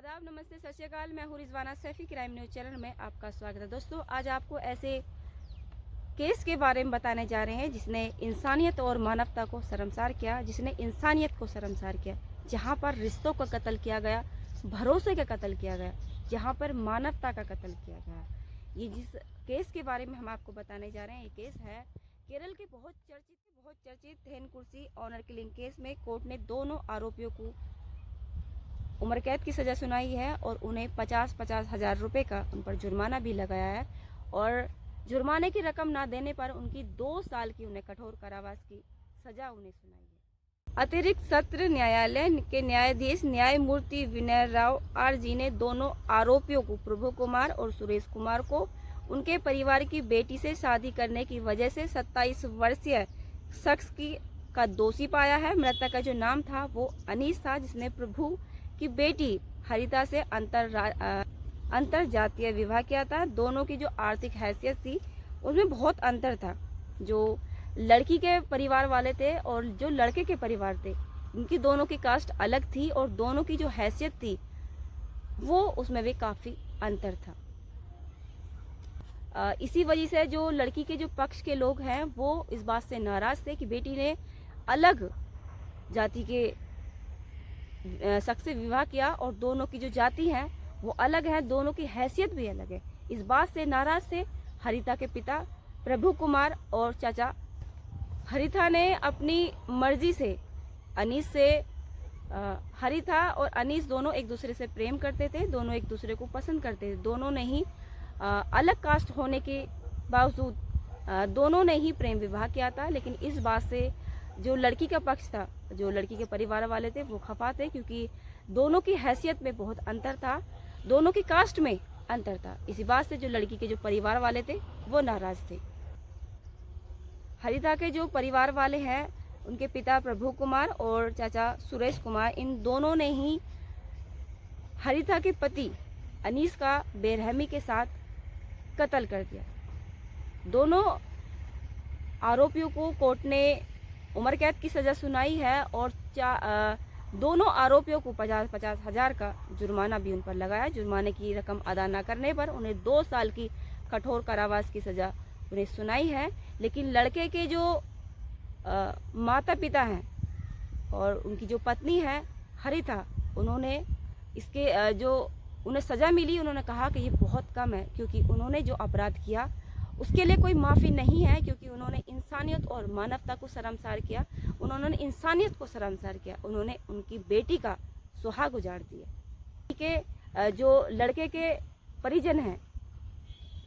आदाब, नमस्ते, सत श्री अकाल। मैं हूँ Rizwana Saifi. Crime news channel में आपका स्वागत है। दोस्तों, आज आपको ऐसे केस के बारे में बताने जा रहे हैं जिसने इंसानियत और मानवता को शर्मसार किया, जिसने इंसानियत को शर्मसार किया, जहाँ पर रिश्तों का कत्ल किया गया, भरोसे का कत्ल किया गया, जहाँ पर मानवता का कत्ल किया गया। ये जिस केस के बारे में हम आपको बताने जा रहे हैं, ये केस है केरल के बहुत चर्चित थेनकुर्सी ऑनर किलिंग केस में कोर्ट ने दोनों आरोपियों को उम्र कैद की सज़ा सुनाई है और उन्हें 50-50 हज़ार रुपये का उन पर जुर्माना भी लगाया है। और जुर्माने की रकम ना देने पर उनकी 2 साल की उन्हें कठोर कारावास की सज़ा उन्हें सुनाई है। अतिरिक्त सत्र न्यायालय के न्यायाधीश न्यायमूर्ति विनय राव आरजी ने दोनों आरोपियों को, प्रभु कुमार और सुरेश कुमार को, उनके परिवार की बेटी से शादी करने की वजह से 27 वर्षीय शख्स का दोषी पाया है। मृतक का जो नाम था वो अनीस था, जिसने प्रभु की बेटी हरिता से अंतर जातीय विवाह किया था। दोनों की जो आर्थिक हैसियत थी उसमें बहुत अंतर था। जो लड़की के परिवार वाले थे और जो लड़के के परिवार थे, उनकी दोनों की कास्ट अलग थी और दोनों की जो हैसियत थी वो उसमें भी काफ़ी अंतर था। इसी वजह से जो लड़की के जो पक्ष के लोग हैं वो इस बात से नाराज़ थे कि बेटी ने अलग जाति के शख्स से विवाह किया और दोनों की जो जाति है वो अलग है, दोनों की हैसियत भी अलग है। इस बात से नाराज थे हरिता के पिता प्रभु कुमार और चाचा। हरिता ने अपनी मर्जी से अनीस से हरिता और अनीस दोनों एक दूसरे से प्रेम करते थे, दोनों एक दूसरे को पसंद करते थे। दोनों ने ही अलग कास्ट होने के बावजूद दोनों ने ही प्रेम विवाह किया था। लेकिन इस बात से जो लड़की का पक्ष था, जो लड़की के परिवार वाले थे, वो खफा थे क्योंकि दोनों की हैसियत में बहुत अंतर था, दोनों की कास्ट में अंतर था। इसी बात से जो लड़की के जो परिवार वाले थे वो नाराज थे। हरिता के जो परिवार वाले हैं, उनके पिता प्रभु कुमार और चाचा सुरेश कुमार, इन दोनों ने ही हरिता के पति अनीस का बेरहमी के साथ कत्ल कर दिया। दोनों आरोपियों को कोर्ट ने उम्र कैद की सज़ा सुनाई है और दोनों आरोपियों को 50-50 हज़ार का जुर्माना भी उन पर लगाया। जुर्माने की रकम अदा न करने पर उन्हें 2 साल की कठोर कारावास की सज़ा उन्हें सुनाई है। लेकिन लड़के के जो माता पिता हैं और उनकी जो पत्नी है हरिता, उन्होंने इसके जो उन्हें सज़ा मिली, उन्होंने कहा कि ये बहुत कम है क्योंकि उन्होंने जो अपराध किया उसके लिए कोई माफ़ी नहीं है, क्योंकि उन्होंने इंसानियत और मानवता को शर्मसार किया, उन्होंने इंसानियत को शर्मसार किया, उन्होंने उनकी बेटी का सुहाग उजाड़ दिया। के जो लड़के के परिजन हैं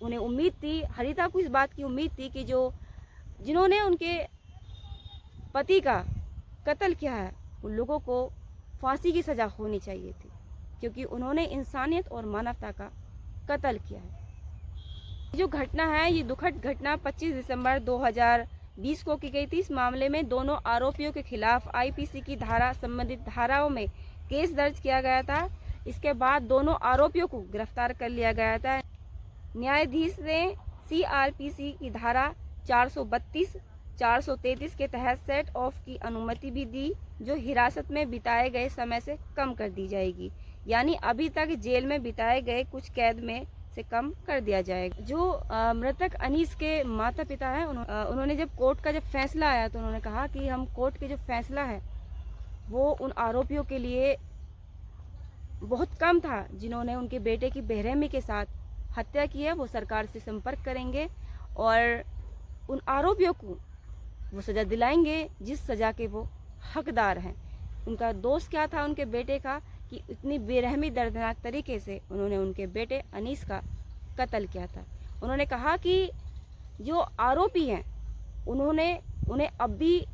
उन्हें उम्मीद थी, हरिता को इस बात की उम्मीद थी कि जिन्होंने उनके पति का कत्ल किया है उन लोगों को फांसी की सज़ा होनी चाहिए थी, क्योंकि उन्होंने इंसानियत और मानवता का कत्ल किया है। जो घटना है, ये दुखद घटना 25 दिसंबर 2020 को की गई थी। इस मामले में दोनों आरोपियों के खिलाफ आईपीसी की संबंधित धाराओं में केस दर्ज किया गया था। इसके बाद दोनों आरोपियों को गिरफ्तार कर लिया गया था। न्यायाधीश ने सीआरपीसी की धारा 432, 433 के तहत सेट ऑफ की अनुमति भी दी, जो हिरासत में बिताए गए समय से कम कर दी जाएगी, यानी अभी तक जेल में बिताए गए कुछ कैद में से कम कर दिया जाएगा। जो मृतक अनीस के माता पिता हैं, उन्होंने जब कोर्ट का जब फैसला आया तो उन्होंने कहा कि हम कोर्ट के जो फैसला है वो उन आरोपियों के लिए बहुत कम था जिन्होंने उनके बेटे की बेरहमी के साथ हत्या की है। वो सरकार से संपर्क करेंगे और उन आरोपियों को वो सज़ा दिलाएंगे जिस सज़ा के वो हकदार हैं। उनका दोष क्या था उनके बेटे का कि इतनी बेरहमी दर्दनाक तरीके से उन्होंने उनके बेटे अनीस का कत्ल किया था। उन्होंने कहा कि जो आरोपी हैं उन्हें अब भी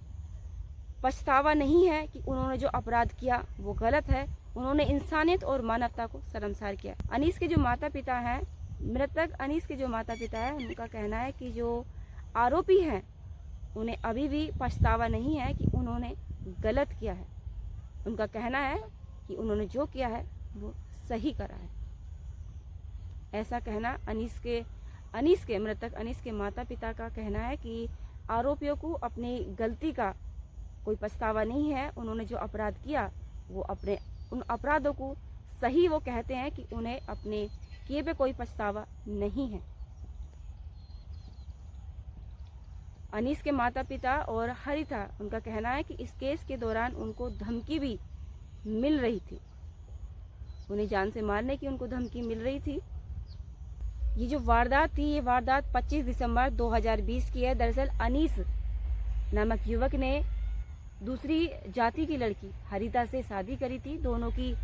पछतावा नहीं है कि उन्होंने जो अपराध किया वो गलत है। उन्होंने इंसानियत और मानवता को शर्मसार किया। अनीस के जो माता पिता हैं, मृतक अनीस के जो माता पिता हैं, उनका कहना है कि जो आरोपी हैं उन्हें अभी भी पछतावा नहीं है कि उन्होंने गलत किया है। उनका कहना है कि उन्होंने जो किया है वो सही करा है। ऐसा कहना अनीस के मृतक अनीस के माता पिता का कहना है कि आरोपियों को अपनी गलती का कोई पछतावा नहीं है। उन्होंने जो अपराध किया वो अपने उन अपराधों को सही वो कहते हैं कि उन्हें अपने किए पे कोई पछतावा नहीं है। अनीस के माता पिता और हरिता, उनका कहना है कि इस केस के दौरान उनको धमकी भी मिल रही थी, उन्हें जान से मारने की उनको धमकी मिल रही थी। ये जो वारदात थी, ये वारदात 25 दिसंबर 2020 की है। दरअसल अनीस नामक युवक ने दूसरी जाति की लड़की हरिता से शादी करी थी। दोनों की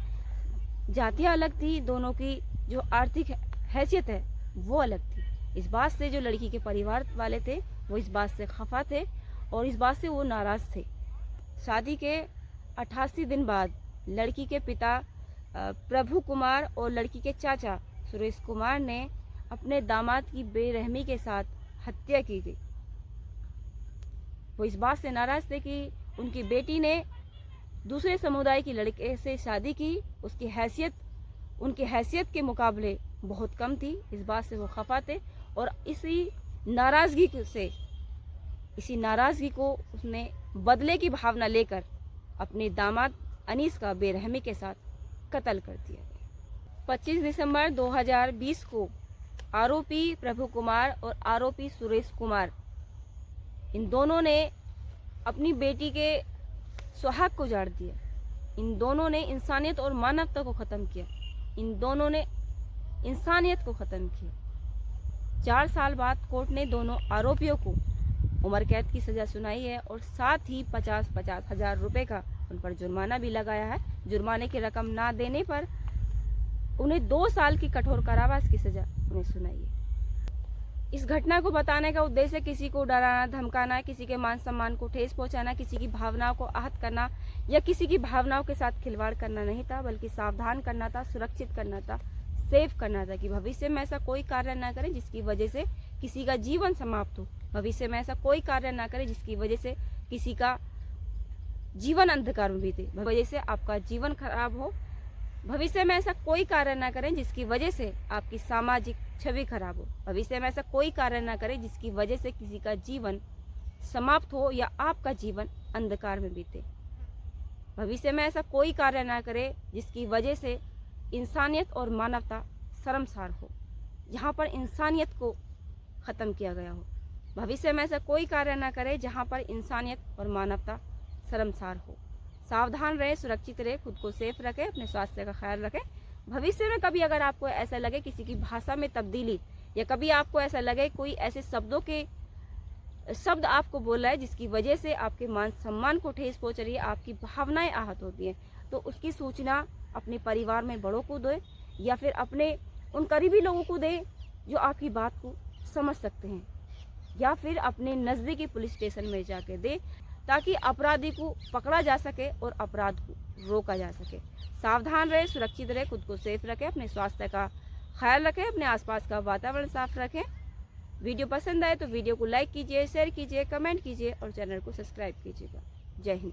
जातियां अलग थी, दोनों की जो आर्थिक हैसियत है वो अलग थी। इस बात से जो लड़की के परिवार वाले थे वो इस बात से खफा थे और इस बात से वो नाराज़ थे। शादी के 88 दिन बाद लड़की के पिता प्रभु कुमार और लड़की के चाचा सुरेश कुमार ने अपने दामाद की बेरहमी के साथ हत्या की गई। वो इस बात से नाराज़ थे कि उनकी बेटी ने दूसरे समुदाय की लड़के से शादी की, उसकी हैसियत उनकी हैसियत के मुकाबले बहुत कम थी। इस बात से वो खफा थे और इसी नाराज़गी को उसने बदले की भावना लेकर अपने दामाद अनीस का बेरहमी के साथ कत्ल कर दिया। 25 दिसंबर 2020 को आरोपी प्रभु कुमार और आरोपी सुरेश कुमार, इन दोनों ने अपनी बेटी के सुहाग को उजाड़ दिया। इन दोनों ने इंसानियत और मानवता को ख़त्म किया। इन दोनों ने इंसानियत को ख़त्म किया। 4 साल बाद कोर्ट ने दोनों आरोपियों को उम्र कैद की सज़ा सुनाई है और साथ ही 50-50 हज़ार रुपये का उन पर जुर्माना भी लगाया है। जुर्माने की रकम ना देने पर उन्हें 2 साल की कठोर कारावास की सज़ा उन्हें सुनाई है। इस घटना को बताने का उद्देश्य किसी को डराना, धमकाना, किसी के मान सम्मान को ठेस पहुंचाना, किसी की भावनाओं को आहत करना या किसी की भावनाओं के साथ खिलवाड़ करना नहीं था, बल्कि सावधान करना था, सुरक्षित करना था, सेफ करना था कि भविष्य में ऐसा कोई कार्य ना करें जिसकी वजह से किसी का जीवन समाप्त हो। भविष्य में ऐसा कोई कार्य ना करें जिसकी वजह से किसी का जीवन अंधकार में बीते, वजह से आपका जीवन खराब हो। भविष्य में ऐसा कोई कार्य ना करें जिसकी वजह से आपकी सामाजिक छवि खराब हो। भविष्य में ऐसा कोई कार्य ना करें जिसकी वजह से किसी का जीवन समाप्त हो या आपका जीवन अंधकार में बीते। भविष्य में ऐसा कोई कार्य ना करें जिसकी वजह से इंसानियत और मानवता शर्मसार हो, जहाँ पर इंसानियत को ख़त्म किया गया हो। भविष्य में ऐसा कोई कार्य ना करें जहाँ पर इंसानियत और मानवता शर्मसार हो। सावधान रहे, सुरक्षित रहे, खुद को सेफ रखें, अपने स्वास्थ्य का ख्याल रखें। भविष्य में कभी अगर आपको ऐसा लगे किसी की भाषा में तब्दीली या कभी आपको ऐसा लगे कोई ऐसे शब्द आपको बोला है जिसकी वजह से आपके मान सम्मान को ठेस पहुंच रही है, आपकी भावनाएं आहत होती हैं, तो उसकी सूचना अपने परिवार में बड़ों को दें या फिर अपने उन करीबी लोगों को दें जो आपकी बात को समझ सकते हैं, या फिर अपने नज़दीकी पुलिस स्टेशन में जाके दें ताकि अपराधी को पकड़ा जा सके और अपराध को रोका जा सके। सावधान रहे, सुरक्षित रहे, खुद को सेफ रखें, अपने स्वास्थ्य का ख्याल रखें, अपने आसपास का वातावरण साफ रखें। वीडियो पसंद आए तो वीडियो को लाइक कीजिए, शेयर कीजिए, कमेंट कीजिए और चैनल को सब्सक्राइब कीजिएगा। जय हिंद।